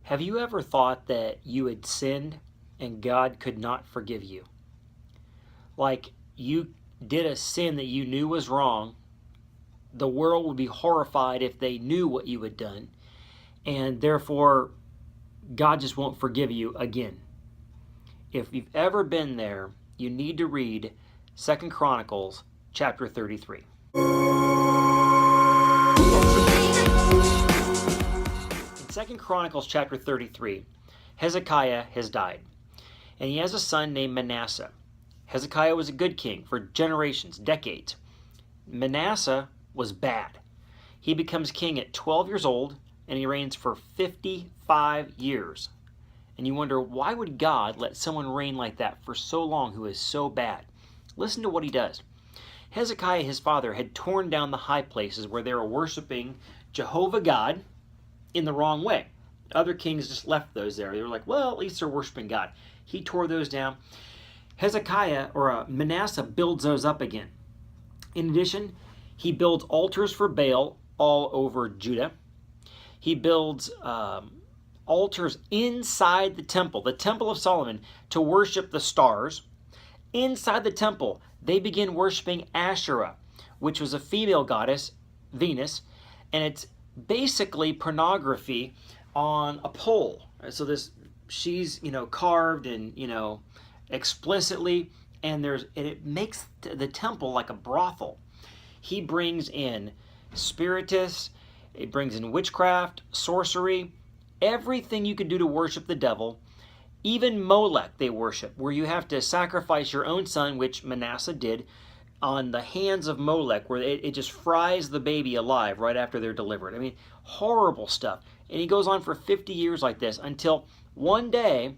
Have you ever thought that you had sinned and God could not forgive you? Like you did a sin that you knew was wrong. The world would be horrified if they knew what you had done, and therefore God just won't forgive you again. If you've ever been there, you need to read 2 Chronicles chapter 33. In 2 Chronicles chapter 33, Hezekiah has died, and he has a son named Manasseh. Hezekiah was a good king for generations, decades. Manasseh was bad. He becomes king at 12 years old, and he reigns for 55 years. And you wonder, why would God let someone reign like that for so long who is so bad? Listen to what he does. Hezekiah, his father, had torn down the high places where they were worshiping Jehovah God in the wrong way. Other kings just left those there. They were like, well, at least they're worshiping God. He tore those down. Hezekiah, or Manasseh, builds those up again. In addition, he builds altars for Baal all over Judah. He builds altars inside the temple of Solomon, to worship the stars. Inside the temple, they begin worshiping Asherah, which was a female goddess, Venus, and it's basically pornography on a pole. So she's carved and explicitly, and it makes the temple like a brothel. He brings in spiritists, it brings in witchcraft, sorcery, everything you could do to worship the devil. Even Molech they worship, where you have to sacrifice your own son, which Manasseh did, on the hands of Molech, where it just fries the baby alive right after they're delivered. I mean, horrible stuff. And he goes on for 50 years like this, until one day,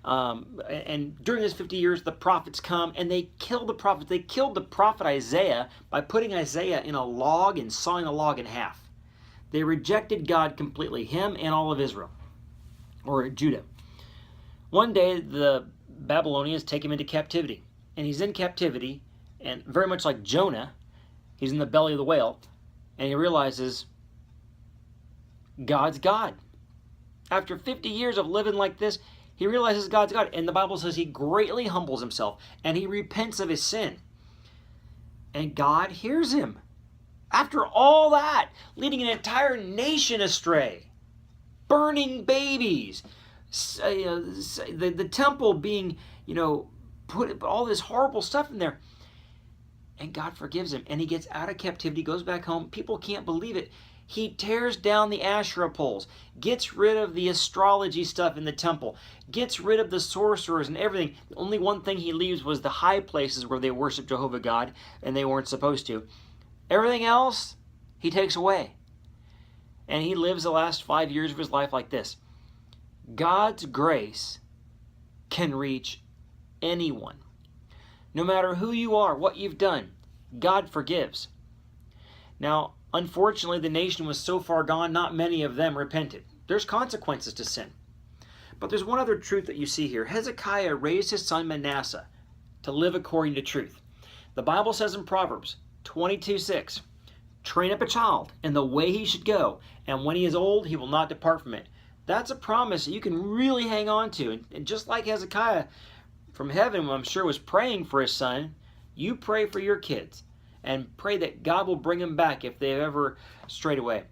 and during this 50 years, the prophets come and they kill the prophets. They killed the prophet Isaiah by putting Isaiah in a log and sawing the log in half. They rejected God completely, him and all of Israel, or Judah. One day, the Babylonians take him into captivity, and he's in captivity, and very much like Jonah, he's in the belly of the whale, and he realizes God's God. After 50 years of living like this, he realizes God's God, and the Bible says he greatly humbles himself, and he repents of his sin. And God hears him. After all that, leading an entire nation astray, burning babies, the temple being, put all this horrible stuff in there. And God forgives him, and he gets out of captivity, goes back home. People can't believe it. He tears down the Asherah poles, gets rid of the astrology stuff in the temple, gets rid of the sorcerers and everything. The only one thing he leaves was the high places where they worship Jehovah God, and they weren't supposed to. Everything else, he takes away. And he lives the last 5 years of his life like this. God's grace can reach anyone. No matter who you are, what you've done, God forgives. Now, unfortunately, the nation was so far gone, not many of them repented. There's consequences to sin. But there's one other truth that you see here. Hezekiah raised his son Manasseh to live according to truth. The Bible says in Proverbs 22:6, train up a child in the way he should go, and when he is old, he will not depart from it. That's a promise that you can really hang on to. And just like Hezekiah from heaven, I'm sure, was praying for his son, you pray for your kids and pray that God will bring them back if they've ever strayed away.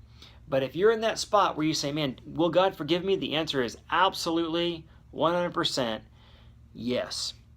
But if you're in that spot where you say, man, will God forgive me? The answer is absolutely 100% yes.